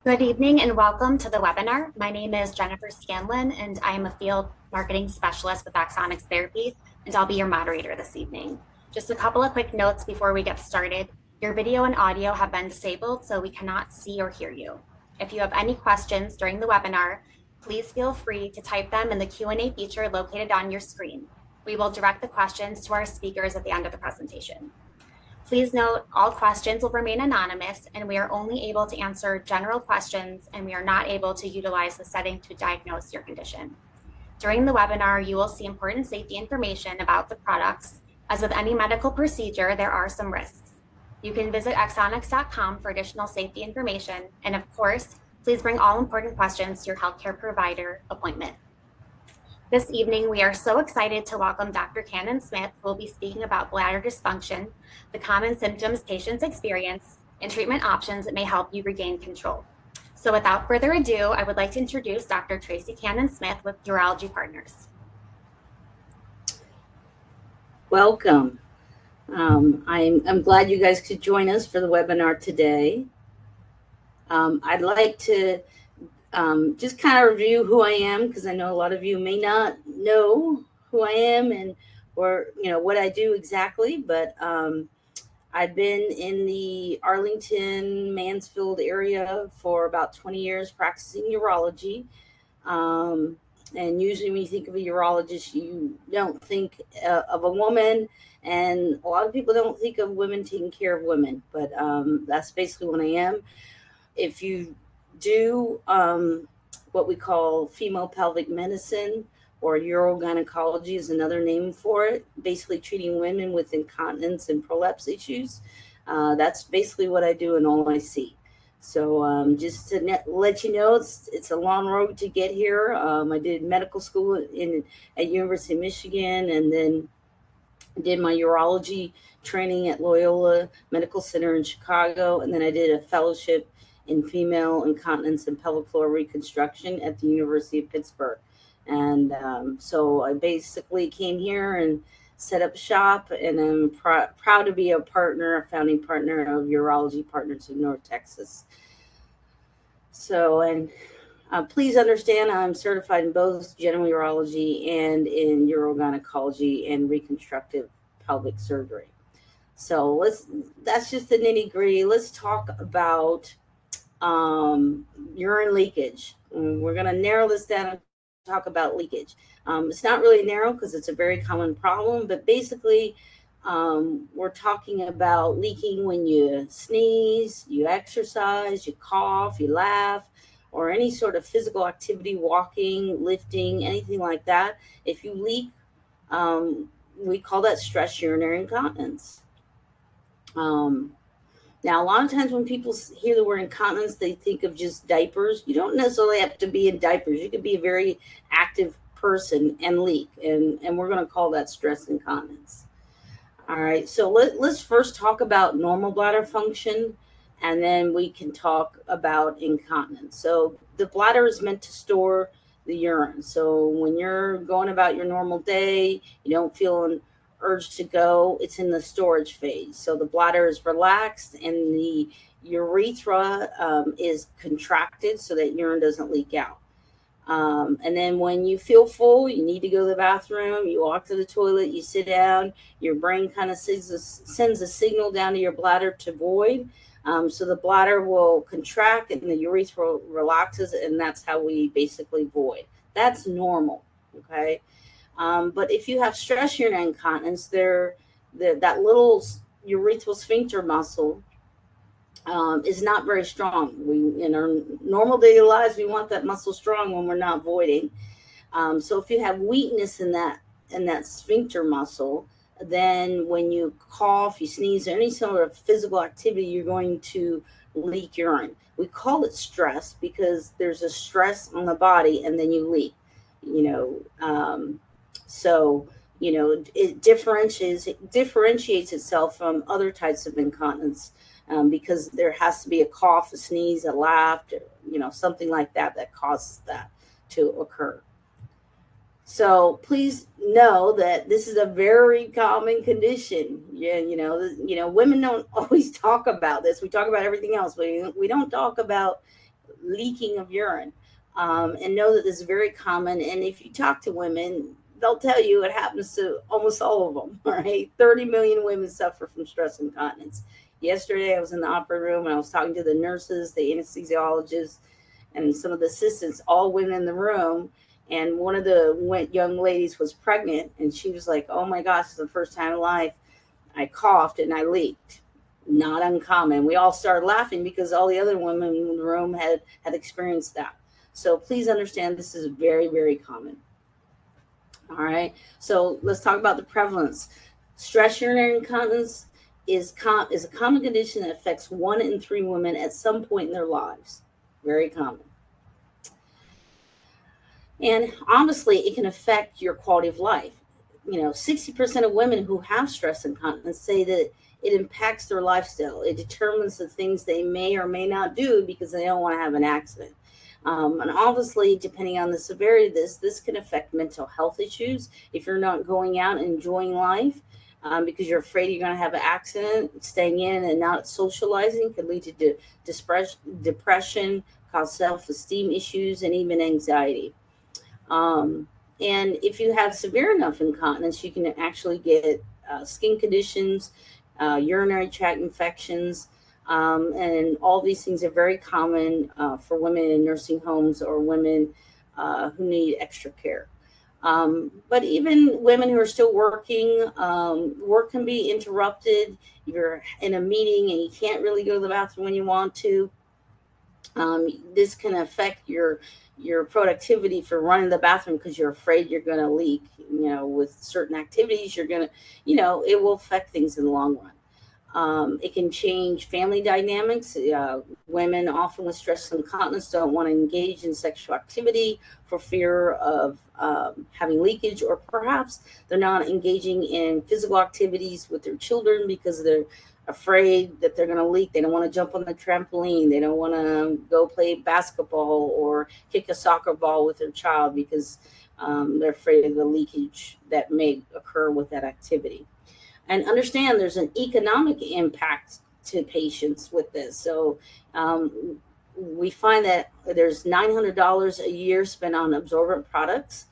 Good evening and welcome to the webinar. My name is Jennifer Scanlon and I am a field marketing specialist with Axonics Therapy, and I'll be your moderator this evening. Just a couple of quick notes before we get started. Your video and audio have been disabled, so we cannot see or hear you. If you have any questions during the webinar, please feel free to type them in the Q&A feature located on your screen. We will direct the questions to our speakers at the end of the presentation. Please note all questions will remain anonymous and we are only able to answer general questions and we are not able to utilize the setting to diagnose your condition. During the webinar, you will see important safety information about the products. As with any medical procedure, there are some risks. You can visit axonics.com for additional safety information. And of course, please bring all important questions to your healthcare provider appointment. This evening, we are so excited to welcome Dr. Cannon Smith, who will be speaking about bladder dysfunction, the common symptoms patients experience, and treatment options that may help you regain control. So without further ado, I would like to introduce Dr. Tracy Cannon Smith with Urology Partners. Welcome. I'm glad you guys could join us for the webinar today. I'd like to just kind of review who I am, because I know a lot of you may not know who I am or what I do exactly, but I've been in the Arlington, Mansfield area for about 20 years practicing urology. And usually when you think of a urologist, you don't think of a woman, and a lot of people don't think of women taking care of women, but that's basically what I am. If you do what we call female pelvic medicine, or urogynecology is another name for it, basically treating women with incontinence and prolapse issues. That's basically what I do and all I see. So just to let you know, it's a long road to get here. I did medical school at University of Michigan, and then did my urology training at Loyola Medical Center in Chicago, and then I did a fellowship in female incontinence and pelvic floor reconstruction at the University of Pittsburgh. And so I basically came here and set up shop, and I'm proud to be a founding partner of Urology Partners of North Texas. So, and please understand, I'm certified in both general urology and in urogynecology and reconstructive pelvic surgery. So that's just the nitty gritty. Let's talk about urine leakage. We're going to narrow this down and talk about leakage. It's not really narrow because it's a very common problem, but basically we're talking about leaking when you sneeze, you exercise, you cough, you laugh, or any sort of physical activity, walking, lifting, anything like that. If you leak, we call that stress urinary incontinence. Now, a lot of times when people hear the word incontinence, they think of just diapers. You don't necessarily have to be in diapers. You could be a very active person and leak, and we're going to call that stress incontinence. All right, so let's first talk about normal bladder function, and then we can talk about incontinence. So the bladder is meant to store the urine. So when you're going about your normal day, you don't feel an urge to go, it's in the storage phase. So the bladder is relaxed and the urethra is contracted so that urine doesn't leak out. And then when you feel full, you need to go to the bathroom, you walk to the toilet, you sit down, your brain kind of sends a signal down to your bladder to void. So the bladder will contract and the urethra relaxes, and that's how we basically void. That's normal, okay? But if you have stress urinary incontinence, that little urethral sphincter muscle is not very strong. We, in our normal daily lives, we want that muscle strong when we're not voiding. So if you have weakness in that sphincter muscle, then when you cough, you sneeze, or any sort of physical activity, you're going to leak urine. We call it stress because there's a stress on the body and then you leak, so, it differentiates itself from other types of incontinence because there has to be a cough, a sneeze, a laugh, something like that causes that to occur. So please know that this is a very common condition. Women don't always talk about this. We talk about everything else, but we don't talk about leaking of urine. And know that this is very common. And if you talk to women, they'll tell you it happens to almost all of them, right? 30 million women suffer from stress incontinence. Yesterday, I was in the operating room and I was talking to the nurses, the anesthesiologists, and some of the assistants, all women in the room. And one of the young ladies was pregnant, and she was like, "Oh my gosh, it's the first time in life I coughed and I leaked." Not uncommon. We all started laughing because all the other women in the room had experienced that. So please understand this is very, very common. All right. So let's talk about the prevalence. Stress urinary incontinence is a common condition that affects 1 in 3 women at some point in their lives. Very common. And honestly, it can affect your quality of life. 60% of women who have stress incontinence say that it impacts their lifestyle. It determines the things they may or may not do because they don't want to have an accident. And obviously, depending on the severity of this can affect mental health issues. If you're not going out and enjoying life because you're afraid you're going to have an accident, staying in and not socializing can lead to depression, cause self-esteem issues, and even anxiety. And if you have severe enough incontinence, you can actually get skin conditions, urinary tract infections, and all these things are very common for women in nursing homes or women who need extra care. But even women who are still working, work can be interrupted. You're in a meeting and you can't really go to the bathroom when you want to. This can affect your productivity for running the bathroom because you're afraid you're going to leak. With certain activities, you're going to, it will affect things in the long run. It can change family dynamics. Women often with stress and incontinence don't want to engage in sexual activity for fear of having leakage, or perhaps they're not engaging in physical activities with their children because they're afraid that they're going to leak. They don't want to jump on the trampoline. They don't want to go play basketball or kick a soccer ball with their child because they're afraid of the leakage that may occur with that activity. And understand there's an economic impact to patients with this. So we find that there's $900 a year spent on absorbent products.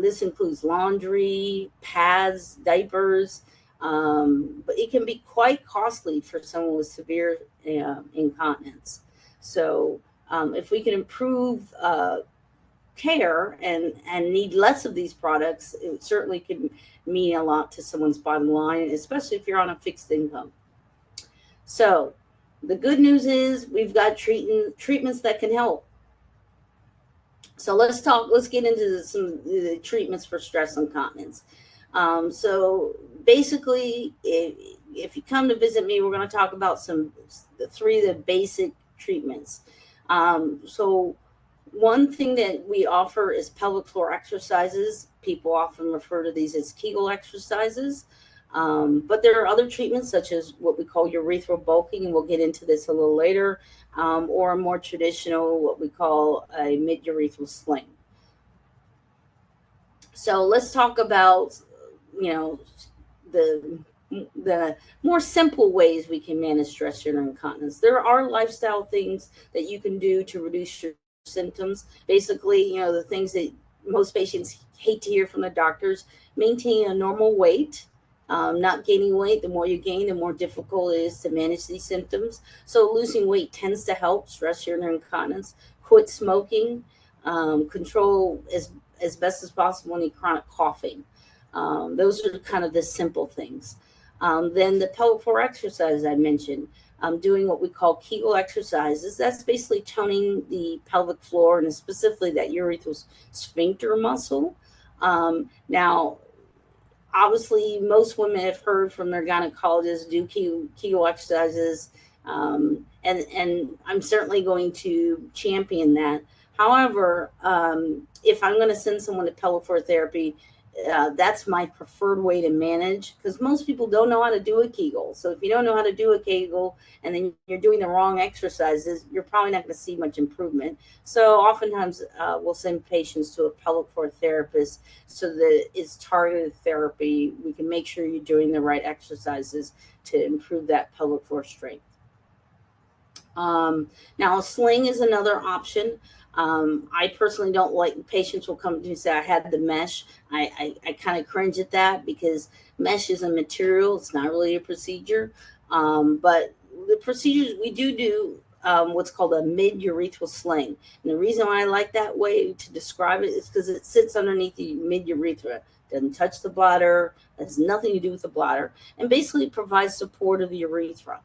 This includes laundry, pads, diapers, but it can be quite costly for someone with severe incontinence. So if we can improve care and need less of these products, it certainly could mean a lot to someone's bottom line, especially if you're on a fixed income. So the good news is we've got treatments that can help. So let's get into some of the treatments for stress incontinence. So basically, if you come to visit me, we're going to talk about three of the basic treatments. So one thing that we offer is pelvic floor exercises. People often refer to these as Kegel exercises. But there are other treatments such as what we call urethral bulking, and we'll get into this a little later, or a more traditional, what we call a mid-urethral sling. So let's talk about, the more simple ways we can manage stress urinary incontinence. There are lifestyle things that you can do to reduce your symptoms. Basically, the things that most patients hate to hear from the doctors: maintain a normal weight, not gaining weight. The more you gain, the more difficult it is to manage these symptoms. So losing weight tends to help stress urinary incontinence. Quit smoking, control as best as possible any chronic coughing. Those are kind of the simple things. Then the pelvic floor exercise I mentioned, doing what we call Kegel exercises. That's basically toning the pelvic floor and specifically that urethral sphincter muscle. Now, obviously, most women have heard from their gynecologists do Kegel exercises, and I'm certainly going to champion that. However, if I'm going to send someone to pelvic floor therapy, that's my preferred way to manage, because most people don't know how to do a Kegel. So if you don't know how to do a Kegel and then you're doing the wrong exercises, you're probably not going to see much improvement. So oftentimes we'll send patients to a pelvic floor therapist so that it's targeted therapy. We can make sure you're doing the right exercises to improve that pelvic floor strength. Now, a sling is another option. I personally don't like patients will come to me and say, I had the mesh. I kind of cringe at that because mesh is a material, it's not really a procedure. But the procedures we do what's called a mid urethral sling. And the reason why I like that way to describe it is because it sits underneath the mid urethra, doesn't touch the bladder, has nothing to do with the bladder, and basically provides support of the urethra.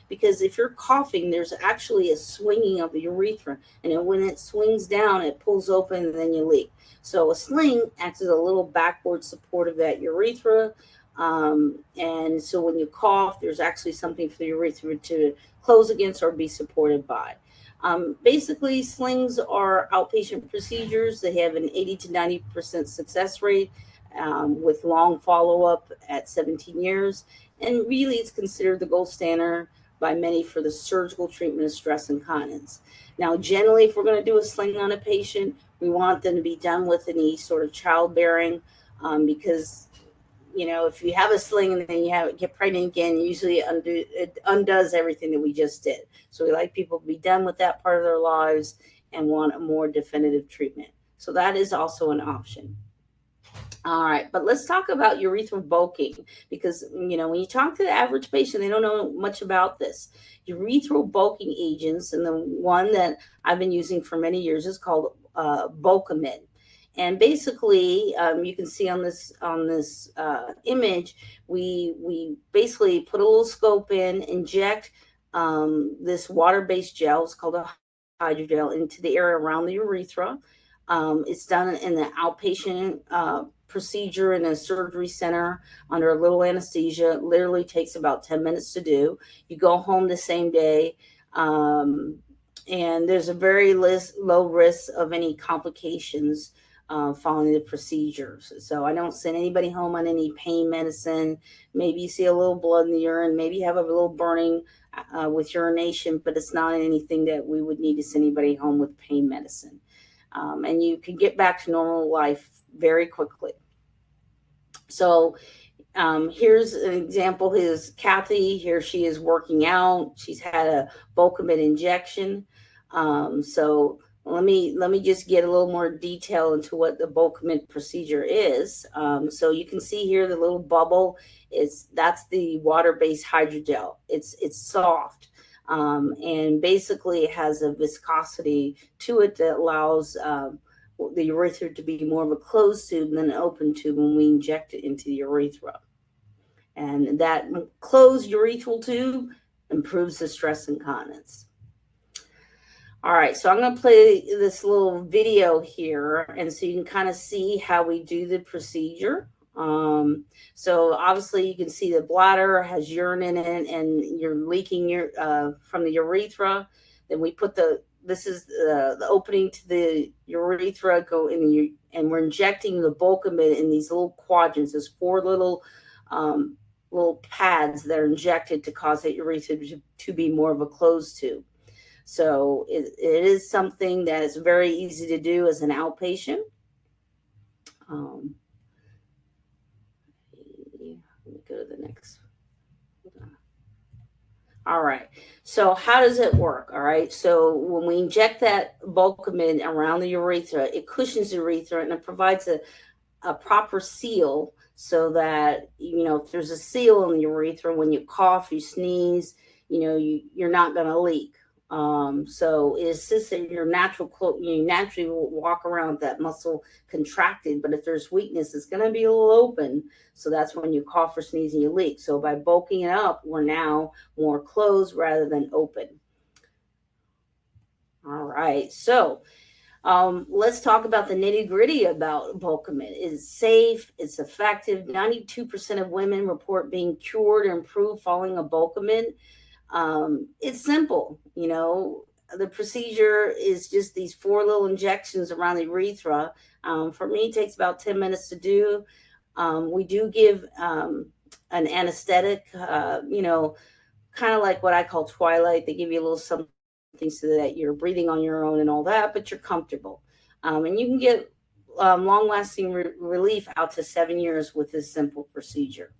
Because if you're coughing, there's actually a swinging of the urethra, and then when it swings down, it pulls open and then you leak. So a sling acts as a little backboard support of that urethra. And so when you cough, there's actually something for the urethra to close against or be supported by. Basically, slings are outpatient procedures. They have an 80 to 90% success rate with long follow-up at 17 years. And really, it's considered the gold standard by many for the surgical treatment of stress incontinence. Now, generally, if we're going to do a sling on a patient, we want them to be done with any sort of childbearing because if you have a sling and then get pregnant again, usually it undoes everything that we just did. So we like people to be done with that part of their lives and want a more definitive treatment. So that is also an option. All right, but let's talk about urethral bulking because, when you talk to the average patient, they don't know much about this. Urethral bulking agents, and the one that I've been using for many years is called Bulkamid. And basically, you can see on this image, we basically put a little scope in, inject this water-based gel, it's called a hydrogel, into the area around the urethra. It's done in the outpatient procedure in a surgery center under a little anesthesia. It literally takes about 10 minutes to do. You go home the same day. And there's a very low risk of any complications following the procedures. So I don't send anybody home on any pain medicine. Maybe you see a little blood in the urine, maybe you have a little burning with urination, but it's not anything that we would need to send anybody home with pain medicine. And you can get back to normal life very quickly. So here's an example. Here's Kathy. Here she is working out. She's had a Bulkamid injection. So let me just get a little more detail into what the Bulkamid procedure is. So you can see here the little bubble that's the water-based hydrogel. It's soft. And basically it has a viscosity to it that allows the urethra to be more of a closed tube than an open tube when we inject it into the urethra. And that closed urethral tube improves the stress incontinence. All right, so I'm going to play this little video here, and so you can kind of see how we do the procedure. So obviously you can see the bladder has urine in it and you're leaking from the urethra. Then we put this is the opening to the urethra and we're injecting the Bulkamid in these little quadrants. There's 4 little pads that are injected to cause that urethra to be more of a closed tube. So it is something that is very easy to do as an outpatient. Let me go to the next. All right. So how does it work? All right. So when we inject that Bulkamid around the urethra, it cushions the urethra and it provides a proper seal so that, if there's a seal in the urethra, when you cough, you sneeze, you're not going to leak. So it assists that you naturally will walk around with that muscle contracted, but if there's weakness, it's going to be a little open. So that's when you cough or sneeze and you leak. So by bulking it up, we're now more closed rather than open. All right. So let's talk about the nitty gritty about Bulkamid. It's safe. It's effective. 92% of women report being cured or improved following a Bulkamid. It's simple, the procedure is just these 4 little injections around the urethra. For me, it takes about 10 minutes to do. We do give an anesthetic, kind of like what I call Twilight. They give you a little something so that you're breathing on your own and all that, but you're comfortable. And you can get long-lasting relief out to 7 years with this simple procedure.